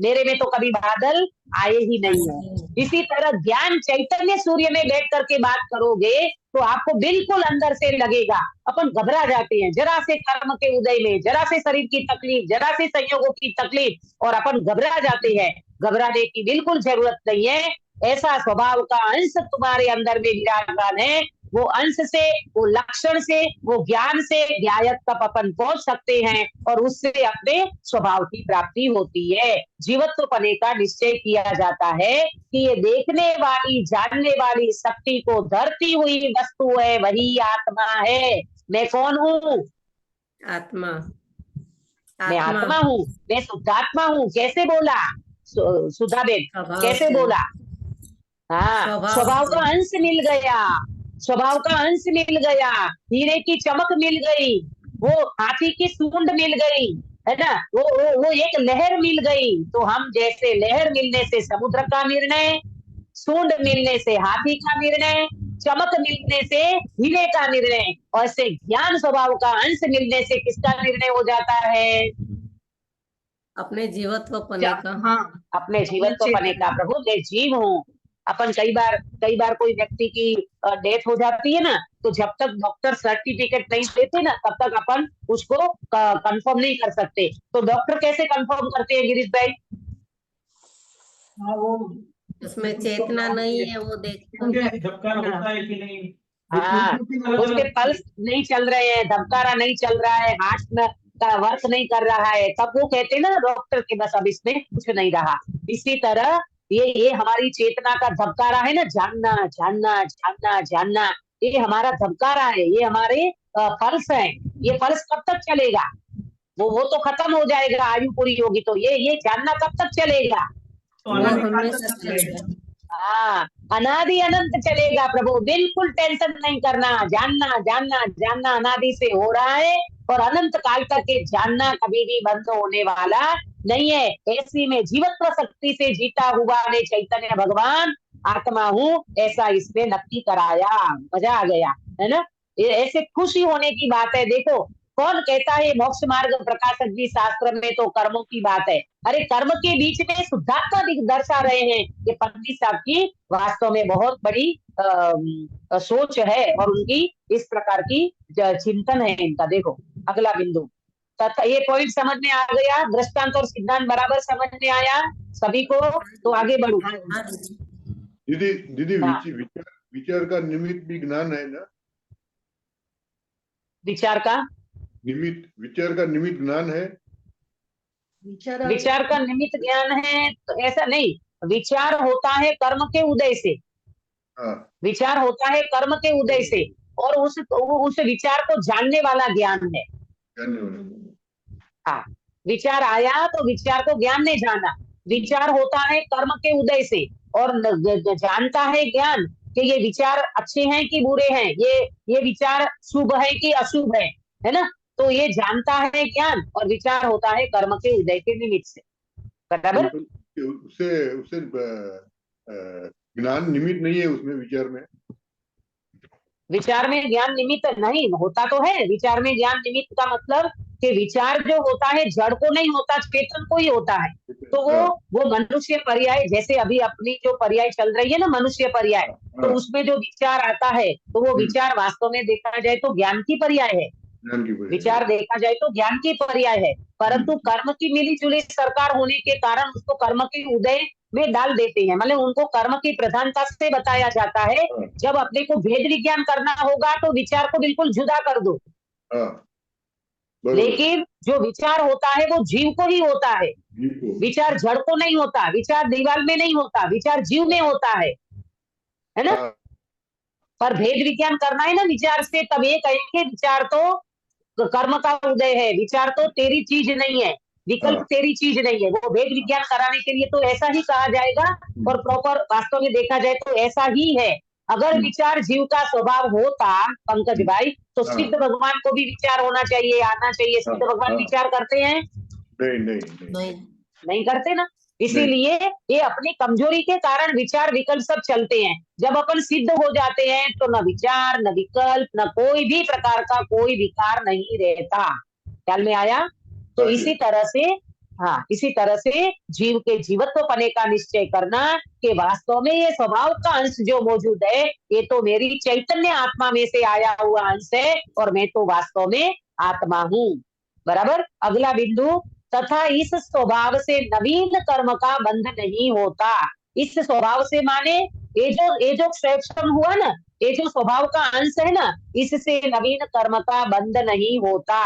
मेरे में तो कभी बादल आए ही नहीं है। इसी तरह ज्ञान चैतन्य सूर्य में बैठ करके बात करोगे तो आपको बिल्कुल अंदर से लगेगा, अपन घबरा जाते हैं जरा से कर्म के उदय में, जरा से शरीर की तकलीफ, जरा से संयोगों की तकलीफ, और अपन घबरा जाते हैं। घबराने की बिल्कुल जरूरत नहीं है, ऐसा स्वभाव का अंश तुम्हारे अंदर में विराजमान है। वो अंश से, वो लक्षण से, वो ज्ञान से ज्ञायत तक अपन पहुंच सकते हैं, और उससे अपने स्वभाव की प्राप्ति होती है। जीवत्व पने का निश्चय किया जाता है कि ये देखने वाली, जानने वाली शक्ति को धरती हुई वस्तु है, वही आत्मा है। मैं कौन हूँ? आत्मा। मैं आत्मा हूँ, मैं शुद्धात्मा हूँ। कैसे बोला सुधा बेन, स्वभाव कैसे से। बोला? हाँ, स्वभाव का अंश मिल गया, स्वभाव का अंश मिल गया, हीरे की चमक मिल गई, वो हाथी की सूंड मिल गई, है ना, वो एक लहर मिल गई। तो हम जैसे लहर मिलने से समुद्र का निर्णय, सूंड मिलने से हाथी का निर्णय, चमक मिलने से हीरे का निर्णय, और ऐसे ज्ञान स्वभाव का अंश मिलने से किसका निर्णय हो जाता है? अपने जीवत्व पने का। हाँ, अपने जीवत्व पने का। प्रभु मैं जीव हूँ। अपन कई बार कोई व्यक्ति की डेथ हो जाती है ना, तो जब तक डॉक्टर सर्टिफिकेट नहीं देते ना, तब तक अपन उसको कंफर्म नहीं कर सकते। तो डॉक्टर कैसे कंफर्म करते हैं गिरीश भाई? हाँ, वो उसमें चेतना नहीं है, वो देखते झपकार होता है कि नहीं, हाँ, उसके पल्स नहीं चल रहे हैं, धबकारा नहीं चल रहा है, हार्ट में का वर्क नहीं कर रहा है, तब वो कहते हैं ना डॉक्टर के बस अब इसमें कुछ नहीं रहा। इसी तरह ये हमारी चेतना का धबकारा है ना, जानना जानना जानना जानना, ये हमारा धबकारा है, ये हमारे पल्स है। ये पल्स कब तक चलेगा? वो तो खत्म हो जाएगा, आयु पूरी होगी, तो ये जानना कब तक चलेगा? तो वो अनादिकाल हमेशा तक चलेगा। चलेगा। हाँ, अनादि अनंत चलेगा प्रभु, बिल्कुल टेंशन नहीं करना। जानना जानना जानना अनादि से हो रहा है, और अनंत काल तक ये जानना कभी भी बंद होने वाला नहीं है। ऐसी में जीवत्व शक्ति से जीता हुआ ने चैतन्य भगवान आत्मा हूँ ऐसा इसने नक्की कराया। मजा आ गया, है ना? ये ऐसे खुशी होने की बात है। देखो कौन कहता है मोक्ष मार्ग प्रकाशक जी शास्त्र में तो कर्मों की बात है। अरे कर्म के बीच में शुद्धात्मा दर्शा रहे हैं। ये पंडित साहब की वास्तव में बहुत बड़ी सोच है, और उनकी इस प्रकार की चिंतन है इनका। देखो अगला बिंदु, तथा ये पॉइंट समझ में आ गया, दृष्टांत और सिद्धांत बराबर समझ में आया सभी को, तो आगे बढ़ू। दीदी हाँ। विचार का निमित्त भी ज्ञान है ना? विचार का निमित्त ज्ञान है। विचार का निमित्त ज्ञान है तो ऐसा नहीं, विचार होता है कर्म के उदय से। हाँ, विचार होता है कर्म के उदय से, और उस विचार को जानने वाला ज्ञान है। हाँ, विचार आया तो विचार को ज्ञान ने जाना। विचार होता है कर्म के उदय से, और जानता है ज्ञान कि ये विचार अच्छे हैं कि बुरे हैं, ये विचार शुभ है कि अशुभ है ना? तो ये जानता है ज्ञान, और विचार होता है कर्म के उदय के निमित्त से। बराबर? उससे ज्ञान निमित्त नहीं है उसमें, विचार में ज्ञान निमित्त नहीं होता तो है। विचार में ज्ञान निमित्त का मतलब कि विचार जो होता है जड़ को नहीं होता, चेतन को ही होता है। तो वो मनुष्य पर्याय, जैसे अभी अपनी जो पर्याय चल रही है ना मनुष्य पर्याय, तो उसमें जो विचार आता है तो वो विचार वास्तव में देखा जाए तो ज्ञान की पर्याय है। विचार देखा जाए तो ज्ञान की पर्याय है, परंतु कर्म की मिली जुली सरकार होने के कारण उसको कर्म के उदय में डाल देते हैं। मतलब उनको कर्म की प्रधानता से बताया जाता है। जब अपने को भेद विज्ञान करना होगा तो विचार को बिल्कुल जुदा कर दो। लेकिन जो विचार होता है वो जीव को ही होता है, विचार जड़ को नहीं होता, विचार दीवार में नहीं होता, विचार जीव में होता है है ना। हाँ, पर भेद विज्ञान करना है ना विचार से, तब ये कहेंगे विचार तो कर्म का उदय है, विचार तो तेरी चीज नहीं है, विकल्प हाँ। तेरी चीज नहीं है। वो भेद विज्ञान कराने के लिए तो ऐसा ही कहा जाएगा, और प्रॉपर वास्तव में देखा जाए तो ऐसा ही है। अगर विचार जीव का स्वभाव होता पंकज भाई, तो हाँ। सिद्ध भगवान को भी विचार होना चाहिए, आना चाहिए। सिद्ध भगवान हाँ। विचार करते हैं? नहीं नहीं नहीं नहीं नहीं करते ना। इसीलिए ये अपनी कमजोरी के कारण विचार विकल्प सब चलते हैं। जब अपन सिद्ध हो जाते हैं तो न विचार, न विकल्प, न कोई भी प्रकार का कोई विकार नहीं रहता। ख्याल में आया? तो हाँ जी। इसी तरह से, हाँ, इसी तरह से जीव के जीवत्व पने का निश्चय करना कि वास्तव में ये स्वभाव का अंश जो मौजूद है, ये तो मेरी चैतन्य आत्मा में से आया हुआ अंश है, और मैं तो वास्तव में आत्मा हूँ। बराबर। अगला बिंदु, तथा इस स्वभाव से नवीन कर्म का बंध नहीं होता। इस स्वभाव से माने ये जो क्षेत्र हुआ ना, ये जो स्वभाव का अंश है ना, इससे नवीन कर्म का बंध नहीं होता।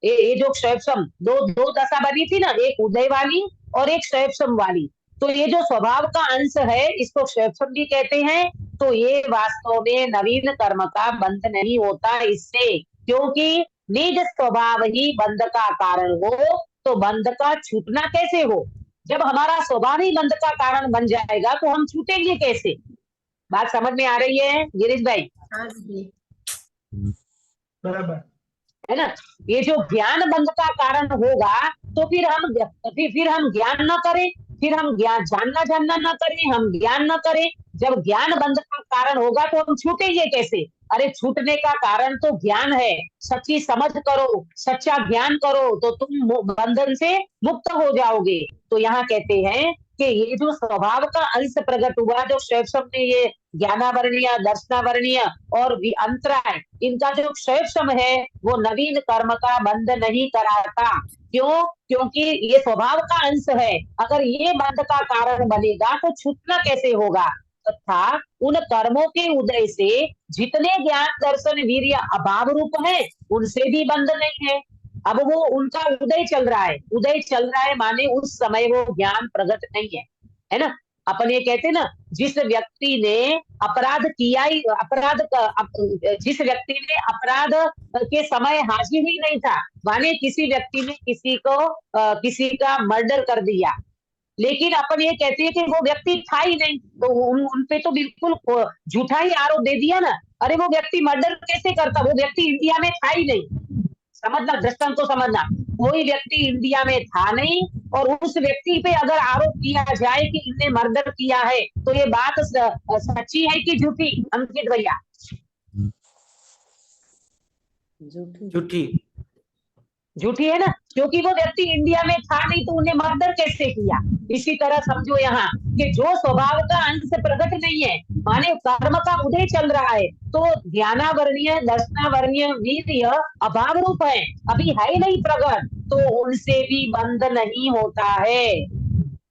ये जो क्षेत्र दो दो दशा बनी थी ना, एक उदय वाली और एक क्षेत्र वाली, तो ये जो स्वभाव का अंश है इसको क्षेत्र भी कहते हैं। तो ये वास्तव में नवीन कर्म का बंध नहीं होता इससे, क्योंकि निज स्वभाव ही बंध का कारण हो, तो बंध का छूटना कैसे हो? जब हमारा स्वभाव ही बंध का कारण बन जाएगा तो हम छूटेंगे कैसे? बात समझ में आ रही है गिरीश भाई? हाँ दीदी। बराबर। है ना। ये जो ज्ञान बंध का कारण होगा, तो फिर हम ज्ञान न करें, फिर हम ज्ञान जानना न करें, हम ज्ञान न करें। जब ज्ञान बंध का कारण होगा तो हम छूटेंगे कैसे? अरे छूटने का कारण तो ज्ञान है। सच्ची समझ करो, सच्चा ज्ञान करो, तो तुम बंधन से मुक्त हो जाओगे। तो यहाँ कहते हैं कि ये जो स्वभाव का अंश प्रकट हुआ, जो क्षेत्र में ये ज्ञानावरणीय, दर्शनावरणीय और अंतराय, इनका जो क्षेत्र है वो नवीन कर्म का बंध नहीं कराता। क्यों? क्योंकि ये स्वभाव का अंश है। अगर ये बंध का कारण बनेगा तो छूटना कैसे होगा? तथा उन कर्मों के उदय से जितने ज्ञान, दर्शन, वीर्य अभाव रूप है, उनसे भी बंध नहीं है। अब वो उनका उदय चल रहा है, उदय चल रहा है माने उस समय वो ज्ञान प्रकट नहीं है ना। अपन ये कहते ना, जिस व्यक्ति ने अपराध किया ही, जिस व्यक्ति ने अपराध के समय हाजिर ही नहीं था, माने किसी व्यक्ति ने किसी का मर्डर कर दिया, लेकिन अपन ये कहते हैं कि वो व्यक्ति था ही नहीं, तो उन पे तो बिल्कुल झूठा ही आरोप दे दिया ना। अरे वो व्यक्ति मर्डर कैसे करता? वो व्यक्ति इंडिया में था ही नहीं। समझना, दृष्टांत को समझना। कोई व्यक्ति इंडिया में था नहीं, और उस व्यक्ति पे अगर आरोप किया जाए कि इसने मर्डर किया है, तो ये बात सच्ची है कि झूठी अंकित भैया? झूठी। झूठी है ना, क्योंकि वो व्यक्ति इंडिया में था नहीं, तो उन्हें मर्डर कैसे किया? इसी तरह समझो यहाँ कि जो स्वभाव का अंश प्रकट नहीं है, माने कर्म का उदय चल रहा है, तो ज्ञानावरणीय, दर्शनावरणीय, वीर्य अभाव रूप है, अभी है नहीं प्रकट, तो उनसे भी बंध नहीं होता है।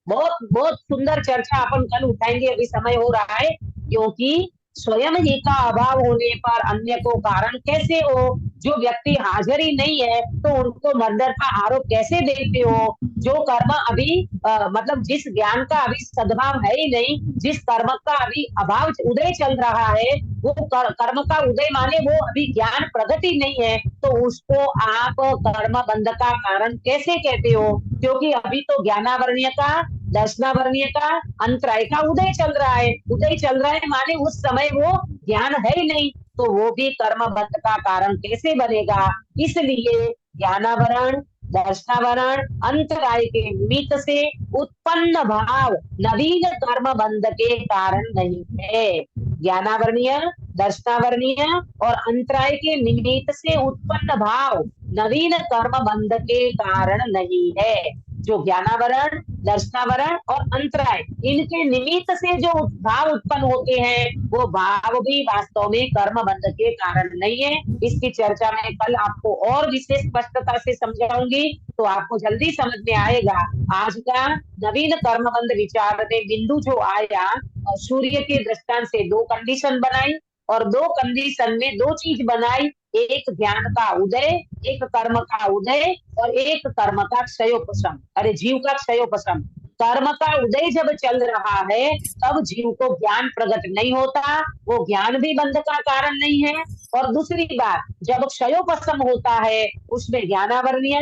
बहुत बहुत सुंदर चर्चा अपन कल उठाएंगे, अभी समय हो रहा है। क्योंकि स्वयं ही का अभाव होने पर अन्य को कारण कैसे हो? जो व्यक्ति हाजिर ही नहीं है तो उनको मर्डर का आरोप कैसे देते हो? जो कर्म अभी मतलब जिस ज्ञान का अभी सद्भाव है ही नहीं, जिस कर्म का अभी अभाव उदय चल रहा है, वो कर्म का उदय माने वो अभी ज्ञान प्रगट ही नहीं है, तो उसको आप कर्म बंध का कारण कैसे कहते हो? क्योंकि अभी तो ज्ञानावरणीय का, दर्शनावरणीय का, अंतराय का उदय चल रहा है। उदय चल रहा है माने उस समय वो ज्ञान है ही नहीं, तो वो भी कर्म बंध का कारण कैसे बनेगा? इसलिए ज्ञानावरण, दर्शनावरण, अंतराय के निमित्त से उत्पन्न भाव नवीन कर्म बंध के कारण नहीं है। ज्ञानावरणीय, दर्शनावरणीय और अंतराय के निमित्त से उत्पन्न भाव नवीन कर्म बंध के कारण नहीं है। जो ज्ञानावरण, दर्शनावरण और अंतराय, इनके निमित्त से जो भाव उत्पन्न होते हैं, वो भाव भी वास्तव में कर्म बंध के कारण नहीं है। इसकी चर्चा मैं कल आपको और विशेष स्पष्टता से समझाऊंगी, तो आपको जल्दी समझ में आएगा। आज का नवीन कर्म बंध विचार में बिंदु जो आया, सूर्य के दृष्टांत से दो कंडीशन बनाई, और दो कंडीशन में दो चीज बनाई, एक ज्ञान का उदय, एक कर्म का उदय, और एक कर्म का क्षयोपशम, अरे जीव का क्षयोपशम। कर्म का उदय जब चल रहा है तब जीव को ज्ञान प्रकट नहीं होता, वो ज्ञान भी बंध का कारण नहीं है। और दूसरी बात, जब क्षयोपशम होता है उसमें ज्ञानावरणीय,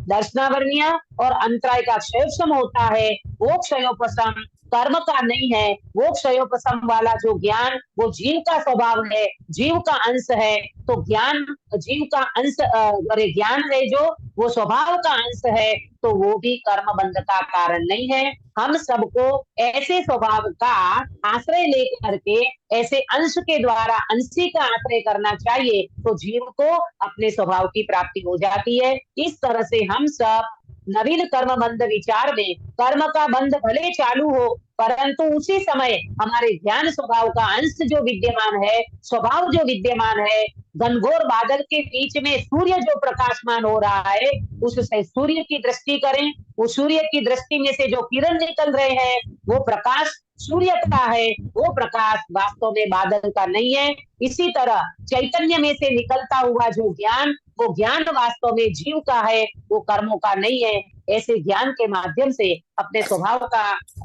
दर्शनावरणीय और अंतराय का क्षयोपशम होता है, वो क्षयोपशम कर्म का नहीं है। वो क्षयोपशम वाला जो ज्ञान वो जीव का स्वभाव है, जीव का अंश है। तो ज्ञान जीव का अंश अरे ज्ञान है जो वो स्वभाव का अंश है, तो वो भी कर्म बंध का कारण नहीं है। हम सबको ऐसे स्वभाव का आश्रय लेकर के ऐसे अंश के द्वारा अंशी का आश्रय करना चाहिए, तो जीव को अपने स्वभाव की प्राप्ति हो जाती है। इस तरह से हम सब नवीन कर्म बंध विचार में कर्म का बंध भले चालू हो, परंतु उसी समय हमारे ज्ञान स्वभाव का अंश जो विद्यमान है, स्वभाव जो विद्यमान है, घनघोर बादल के बीच में सूर्य जो प्रकाशमान हो रहा है, उससे सूर्य की दृष्टि करें। उस सूर्य की दृष्टि में से जो किरण निकल रहे हैं वो प्रकाश सूर्य का है, वो प्रकाश वास्तव में बादल का नहीं है। इसी तरह चैतन्य में से निकलता हुआ जो ज्ञान, वो ज्ञान वास्तव में जीव का है, वो कर्मों का नहीं है। ऐसे ज्ञान के माध्यम से अपने स्वभाव का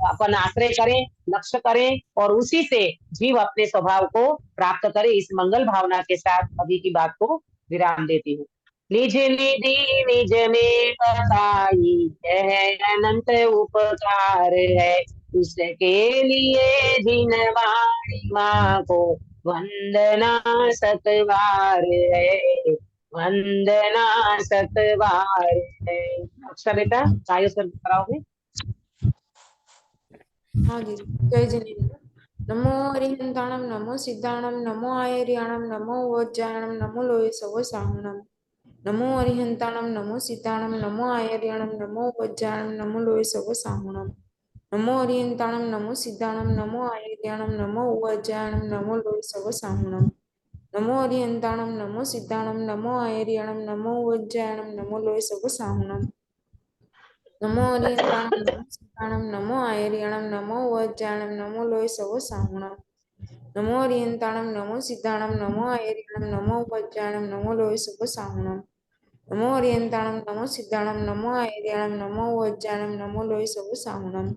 अपन आश्रय करें, लक्ष्य करें और उसी से जीव अपने स्वभाव को प्राप्त करे। इस मंगल भावना के साथ अभी की बात को विराम देती हूँ। निज निधि निज में बताई है, अनंत उपकार है उसके लिए जिनवाणी माँ को वंदना सतवार है, वंदना सतवार है। अक्षर बेटा काय सर कराओगे? हाँ दीदी, जय जिनेन्द्र। नमो हरिहंताणम, नमो सिद्धाणम, नमो आयर्याणम, नमो वज्जायणम, नमो लोये सव साहुणम। नमो हरिहंताणम, नमो सिद्धाणम, नमो आयर्याणम, नमो वज्जायणम, नमो लोये सव साहुणम। नमो हरिहंताणम, नमो सिद्धाणम, नमो आयर्याणम, नमो वज्जायणम, नमो लोये सव साहुणम। नमो हरिहंताणम, नमो सिद्धाणम, नमो आयर्याणम, नमो वज्जायणम, नमो लोये सव साहुणम। नमो हरिहंताणम, नमो सिद्धाणम, नमो आयर्याणम, नमो वज्जायणम, नमो लोये सव साहुणम। नमो हरिहंताणम, नमो सिद्धाणम, नमो आयर्याणम, नमो वज्जायणम, नमो लोये सव साहुणम। नमो हरिहंताणम, नमो सिद्धाणम, नमो आयर्याणम, नमो वज्जायणम, नमो लोये सव साहुणम।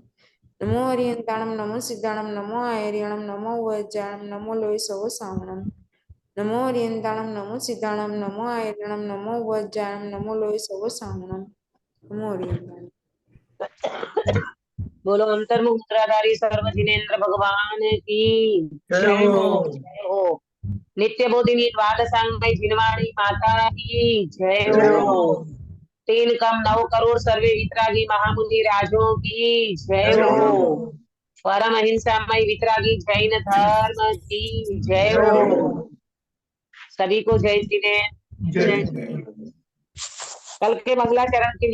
नमो हरिहंताणम, नमो सिद्धाणम, नमो आयर्याणम, नमो वज्जायणम, नमो लोये सव साहुणम। नमो हरिहंताणम, नमो सिद्धाणम, नमो आयर्याणम, नमो वज्जायणम, नमो लोये सव साहुणम। नमो हरिहंताणम। बोलो अंतर्मुख मुद्राधारी सर्व जिनेन्द्र भगवान की जय हो। जय हो। नित्य बोधिनी द्वादशांग जिनवाणी माता की जय जय हो। हो। 3 कम 9 करोड़ सर्वे वितरागी महामुनि राजों की जय जय हो। हो। परम अहिंसामय वितरागी जैन धर्म की जय जय हो। हो। सभी को जय श्री जय जय। कल के मंगलाचरण के लिए